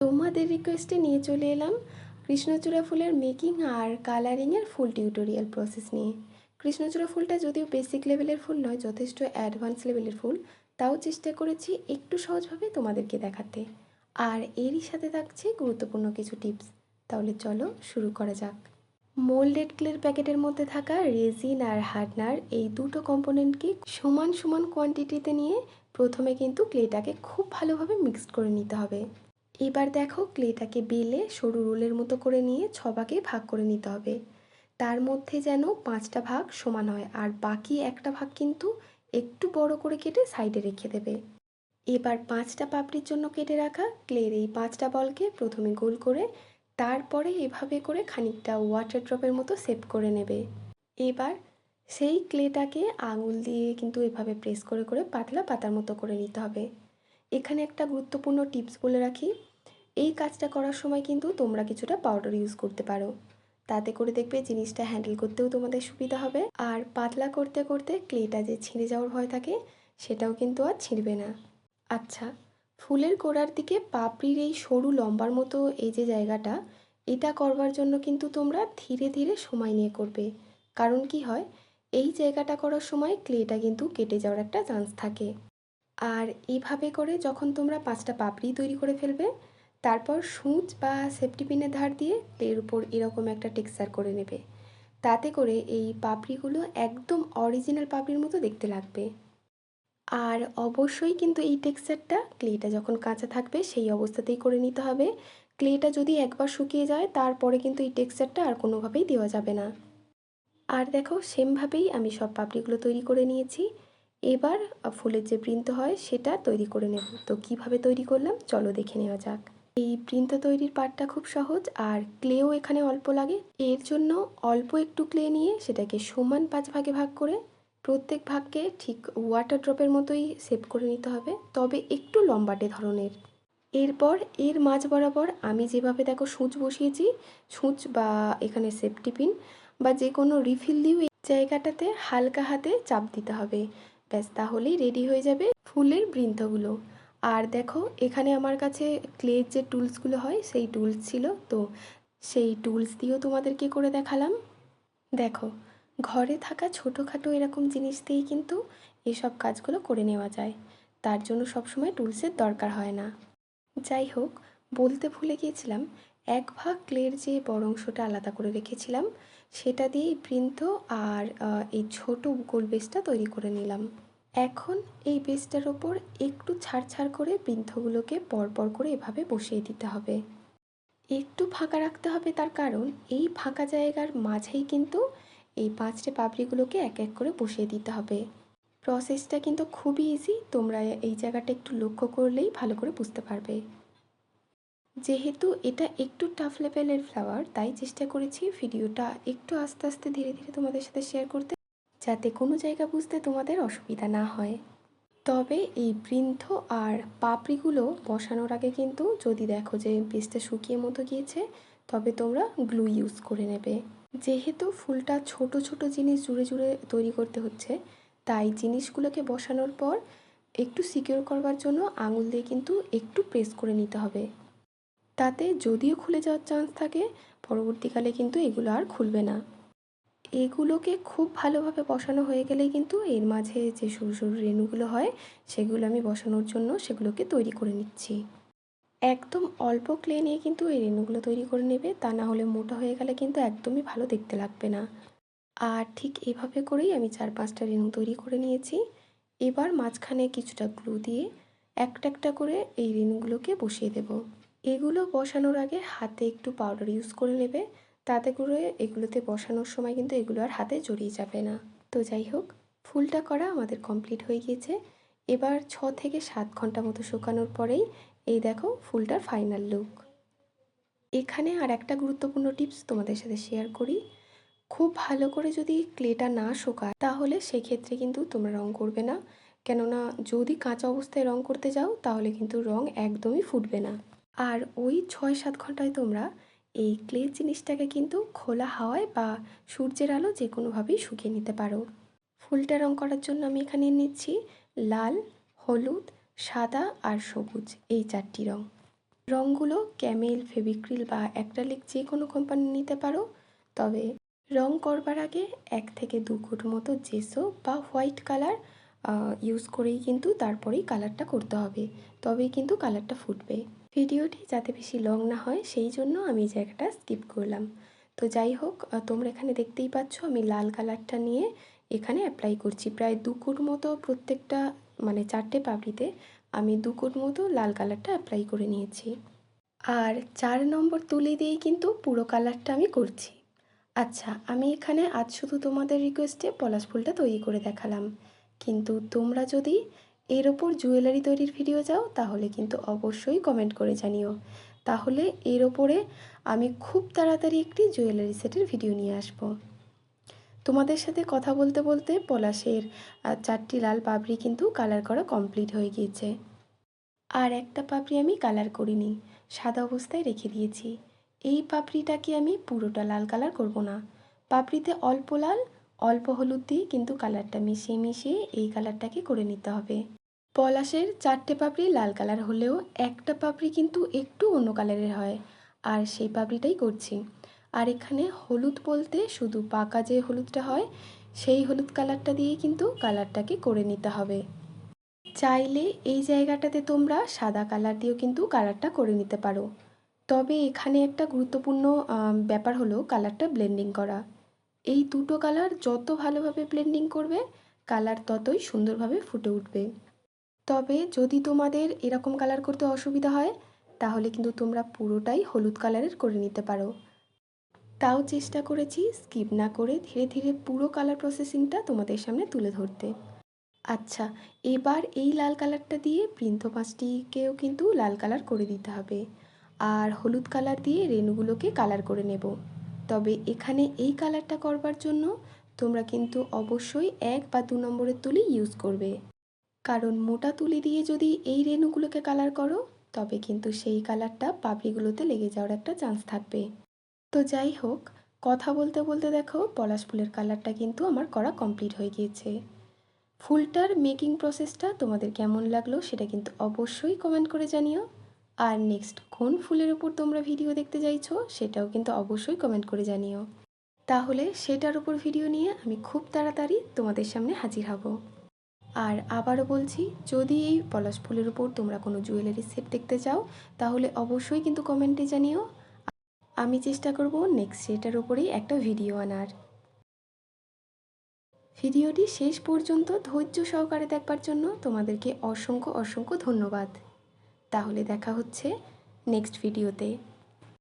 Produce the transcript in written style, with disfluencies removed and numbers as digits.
তোমাদের রিকোয়েস্টে নিয়ে চলে এলাম কৃষ্ণচূড়া ফুলের মেকিং আর কালারিংয়ের ফুল টিউটোরিয়াল প্রসেস নিয়ে। কৃষ্ণচূড়া ফুলটা যদিও বেসিক লেভেলের ফুল নয়, যথেষ্ট অ্যাডভান্স লেভেলের ফুল, তাও চেষ্টা করেছি একটু সহজভাবে তোমাদেরকে দেখাতে। আর এরই সাথে থাকছে গুরুত্বপূর্ণ কিছু টিপস। তাহলে চলো শুরু করা যাক। মোল্ডেড ক্লের প্যাকেটের মধ্যে থাকা রেজিন আর হার্ডনার এই দুটো কম্পোনেন্টকে সমান সমান কোয়ান্টিটিতে নিয়ে প্রথমে কিন্তু ক্লেটাকে খুব ভালোভাবে মিক্সড করে নিতে হবে। এবার দেখো ক্লেটাকে বেলে সরু রোলের মতো করে নিয়ে 6 ভাগে ভাগ করে নিতে হবে। তার মধ্যে যেন 5টা ভাগ সমান হয়, আর বাকি একটা ভাগ কিন্তু একটু বড় করে কেটে সাইডে রেখে দেবে। এবার 5টা পাপড়ির জন্য কেটে রাখা ক্লের এই 5টা বলকে প্রথমে গোল করে তারপরে এভাবে করে খানিকটা ওয়াটার ড্রপের মতো শেপ করে নেবে। এবার সেই ক্লেটাকে আঙুল দিয়ে কিন্তু এভাবে প্রেস করে করে পাতলা পাতার মতো করে নিতে হবে। এখানে একটা গুরুত্বপূর্ণ টিপস বলে রাখি, এই কাজটা করার সময় কিন্তু তোমরা কিছুটা পাউডার ইউজ করতে পারো, তাতে করে দেখবে জিনিসটা হ্যান্ডেল করতেও তোমাদের সুবিধা হবে। আর পাতলা করতে করতে ক্লেটা যে ছিঁড়ে যাওয়ার ভয় থাকে সেটাও কিন্তু আর ছিঁড়বে না। আচ্ছা, ফুলের গোড়ার দিকে পাপড়ির এই সরু লম্বার মতো এই যে জায়গাটা, এটা করবার জন্য কিন্তু তোমরা ধীরে ধীরে সময় নিয়ে করবে। কারণ কি হয়, এই জায়গাটা করার সময় ক্লেটা কিন্তু কেটে যাওয়ার একটা চান্স থাকে। আর এইভাবে করে যখন তোমরা 5টা পাপড়ি তৈরি করে ফেলবে, তারপর সূচ বা সেফটি পিনের ধার দিয়ে এর উপর এরকম একটা টেক্সচার করে নেবে। তাতে করে এই পাপড়িগুলো একদম অরিজিনাল পাপড়ির মতো দেখতে লাগবে। আর অবশ্যই কিন্তু এই টেক্সচারটা ক্লেটা যখন কাঁচা থাকবে সেই অবস্থাতেই করে নিতে হবে। ক্লেটা যদি একবার শুকিয়ে যায় তারপরে কিন্তু এই টেক্সচারটা আর কোনোভাবেই দেওয়া যাবে না। আর দেখো সেমভাবেই আমি সব পাপড়িগুলো তৈরি করে নিয়েছি। এবার ফুলের যে বৃন্ত হয় সেটা তৈরি করে নেব। তো কিভাবে তৈরি করলাম চলো দেখে নেওয়া যাক। এই বৃন্ত তৈরির পার্টটা খুব সহজ, আর ক্লেও এখানে অল্প লাগে। এর জন্য অল্প একটু ক্লে নিয়ে সেটাকে সমান 5 ভাগে ভাগ করে প্রত্যেক ভাগকে ঠিক ওয়াটার ড্রপের মতোই শেপ করে নিতে হবে, তবে একটু লম্বাটে ধরনের। এরপর এর মাঝ বরাবর আমি যেভাবে দেখো সূচ বসিয়েছি, সূচ বা এখানে সেফটি পিন বা যে কোনো রিফিল দিয়েও এই জায়গাটাতে হালকা হাতে চাপ দিতে হবে। ব্যাস, তাহলেই রেডি হয়ে যাবে ফুলের বৃন্তগুলো। আর দেখো এখানে আমার কাছে ক্লের যে টুলসগুলো হয় সেই টুলস ছিল, তো সেই টুলস দিয়েও তোমাদেরকে করে দেখালাম। দেখো, ঘরে থাকা ছোটোখাটো এরকম জিনিস দিয়েই কিন্তু এসব কাজগুলো করে নেওয়া যায়। তার জন্য সবসময় টুলসের দরকার হয় না। যাই হোক, বলতে ভুলে গিয়েছিলাম, 1 ভাগ ক্লের যে বড় অংশটা আলাদা করে রেখেছিলাম সেটা দিয়েই বৃন্ত আর এই ছোট গোল বেসটা তৈরি করে নিলাম। এখন এই বেসটার ওপর একটু ছাড় ছাড় করে বৃন্তগুলোকে পরপর করে এভাবে বসিয়ে দিতে হবে। একটু ফাঁকা রাখতে হবে, তার কারণ এই ফাঁকা জায়গার মাঝেই কিন্তু এই 5টে পাপড়িগুলোকে এক এক করে বসিয়ে দিতে হবে। প্রসেসটা কিন্তু খুবই ইজি, তোমরা এই জায়গাটা একটু লক্ষ্য করলেই ভালো করে বুঝতে পারবে। যেহেতু এটা একটু টাফ লেভেলের ফ্লাওয়ার, তাই চেষ্টা করেছি ভিডিওটা একটু আস্তে আস্তে ধীরে ধীরে তোমাদের সাথে শেয়ার করতে, যাতে কোনো জায়গা বুঝতে তোমাদের অসুবিধা না হয়। তবে এই বৃন্ত আর পাপড়িগুলো বসানোর আগে কিন্তু যদি দেখো যে বেসটা শুকিয়ে মতো গিয়েছে, তবে তোমরা গ্লু ইউজ করে নেবে। যেহেতু ফুলটা ছোট ছোট জিনিস জুড়ে জুড়ে তৈরি করতে হচ্ছে, তাই জিনিসগুলোকে বসানোর পর একটু সিকিউর করবার জন্য আঙুল দিয়ে কিন্তু একটু প্রেস করে নিতে হবে। তাতে যদিও খুলে যাওয়ার চান্স থাকে, পরবর্তীকালে কিন্তু এগুলো আর খুলবে না। এগুলোকে খুব ভালোভাবে বসানো হয়ে গেলেই কিন্তু এর মাঝে যে সরু সরু রেণুগুলো হয় সেগুলো আমি বসানোর জন্য সেগুলোকে তৈরি করে নিচ্ছি। একদম অল্প ক্লে নিয়ে কিন্তু এই রেণুগুলো তৈরি করে নেবে, তা না হলে মোটা হয়ে গেলে কিন্তু একদমই ভালো দেখতে লাগবে না। আর ঠিক এভাবে করেই আমি 4-5টা রেণু তৈরি করে নিয়েছি। এবার মাঝখানে কিছুটা গ্লু দিয়ে একটা একটা করে এই রেণুগুলোকে বসিয়ে দেব। এগুলো বসানোর আগে হাতে একটু পাউডার ইউজ করে নেবে, তাতে করে এগুলোতে বসানোর সময় কিন্তু এগুলো আর হাতে জড়িয়ে যাবে না। তো যাই হোক, ফুলটা করা আমাদের কমপ্লিট হয়ে গিয়েছে। এবার 6 থেকে 7 ঘন্টা মতো শুকানোর পরেই এই দেখো ফুলটার ফাইনাল লুক। এখানে আর একটা গুরুত্বপূর্ণ টিপস তোমাদের সাথে শেয়ার করি। খুব ভালো করে যদি ক্লেটা না শুকায় তাহলে সেক্ষেত্রে কিন্তু তোমরা রং করবে না, কেননা যদি কাঁচা অবস্থায় রং করতে যাও তাহলে কিন্তু রং একদমই ফুটবে না। আর ওই 6-7 ঘন্টায় তোমরা এই ক্লে জিনিসটাকে কিন্তু খোলা হাওয়ায় বা সূর্যের আলো যে কোনোভাবেই শুকিয়ে নিতে পারো। ফুলটা রং করার জন্য আমি এখানে নিচ্ছি লাল, হলুদ, সাদা আর সবুজ, এই 4টি রং। রঙগুলো ক্যামেল, ফেভিক্রিল বা অ্যাক্রিলিক যে কোনো কোম্পানি নিতে পারো। তবে রং করবার আগে 1 থেকে 2 কোট মতো জেসো বা হোয়াইট কালার ইউজ করেই কিন্তু তারপরেই কালারটা করতে হবে, তবেই কিন্তু কালারটা ফুটবে। ভিডিওটি যাতে বেশি লং না হয় সেই জন্য আমি এই জায়গাটা স্কিপ করলাম। তো যাই হোক, তোমরা এখানে দেখতেই পাচ্ছ আমি লাল কালারটা নিয়ে এখানে অ্যাপ্লাই করছি। প্রায় 2 কোট মতো প্রত্যেকটা মানে 4টে পাপড়িতে আমি 2 কোট মতো লাল কালারটা অ্যাপ্লাই করে নিয়েছি। আর 4 নম্বর তুলি দিয়েই কিন্তু পুরো কালারটা আমি করছি। আচ্ছা, আমি এখানে আজ শুধু তোমাদের রিকোয়েস্টে পলাশ ফুলটা তৈরি করে দেখালাম, কিন্তু তোমরা যদি এর ওপর জুয়েলারি তৈরির ভিডিও চাও তাহলে কিন্তু অবশ্যই কমেন্ট করে জানিও। তাহলে এর ওপরে আমি খুব তাড়াতাড়ি একটি জুয়েলারি সেটের ভিডিও নিয়ে আসব। তোমাদের সাথে কথা বলতে বলতে পলাশের 4টি লাল পাপড়ি কিন্তু কালার করা কমপ্লিট হয়ে গিয়েছে। আর একটা পাপড়ি আমি কালার করিনি, সাদা অবস্থায় রেখে দিয়েছি। এই পাপড়িটাকে আমি পুরোটা লাল কালার করব না, পাপড়িতে অল্প লাল অল্প হলুদ দিয়ে কিন্তু কালারটা মিশিয়ে মিশিয়ে এই কালারটাকে করে নিতে হবে। পলাশের 4টে পাপড়ি লাল কালার হলেও একটা পাপড়ি কিন্তু একটু অন্য কালারের হয়, আর সেই পাপড়িটাই করছি। আর এখানে হলুদ বলতে শুধু পাকা যে হলুদটা হয় সেই হলুদ কালারটা দিয়ে কিন্তু কালারটাকে করে নিতে হবে। চাইলে এই জায়গাটাতে তোমরা সাদা কালার দিয়েও কিন্তু কালারটা করে নিতে পারো, তবে এখানে একটা গুরুত্বপূর্ণ ব্যাপার হলো কালারটা ব্লেন্ডিং করা। এই দুটো কালার যত ভালোভাবে ব্লেন্ডিং করবে কালার ততই সুন্দরভাবে ফুটে উঠবে। তবে যদি তোমাদের এরকম কালার করতে অসুবিধা হয় তাহলে কিন্তু তোমরা পুরোটাই হলুদ কালারের করে নিতে পারো। তাও চেষ্টা করেছি স্কিপ না করে ধীরে ধীরে পুরো কালার প্রসেসিংটা তোমাদের সামনে তুলে ধরতে। আচ্ছা, এবার এই লাল কালারটা দিয়ে বৃন্ত পাঁচটিকেও কিন্তু লাল কালার করে দিতে হবে, আর হলুদ কালার দিয়ে রেণুগুলোকে কালার করে নেব। তবে এখানে এই কালারটা করবার জন্য তোমরা কিন্তু অবশ্যই 1 বা 2 নম্বরের তুলি ইউজ করবে, কারণ মোটা তুলি দিয়ে যদি এই রেণুগুলোকে কালার করো তবে কিন্তু সেই কালারটা পাপড়িগুলোতে লেগে যাওয়ার একটা চান্স থাকবে। তো যাই হোক, কথা বলতে বলতে দেখো পলাশ ফুলের কালারটা কিন্তু আমার করা কমপ্লিট হয়ে গিয়েছে। ফুলটার মেকিং প্রসেসটা তোমাদের কেমন লাগলো সেটা কিন্তু অবশ্যই কমেন্ট করে জানিও। আর নেক্সট কোন ফুলের উপর তোমরা ভিডিও দেখতে চাইছো সেটাও কিন্তু অবশ্যই কমেন্ট করে জানিও। তাহলে সেটার উপর ভিডিও নিয়ে আমি খুব তাড়াতাড়ি তোমাদের সামনে হাজির হব। আর আবারও বলছি, যদি এই পলাশ ফুলের উপর তোমরা কোনো জুয়েলারি সেট দেখতে চাও তাহলে অবশ্যই কিন্তু কমেন্টে জানিও। আমি চেষ্টা করব নেক্সট সেটার উপরেই একটা ভিডিও আনার। ভিডিওটি শেষ পর্যন্ত ধৈর্য সহকারে দেখবার জন্য তোমাদেরকে অসংখ্য অসংখ্য ধন্যবাদ। তাহলে দেখা হচ্ছে নেক্সট ভিডিওতে।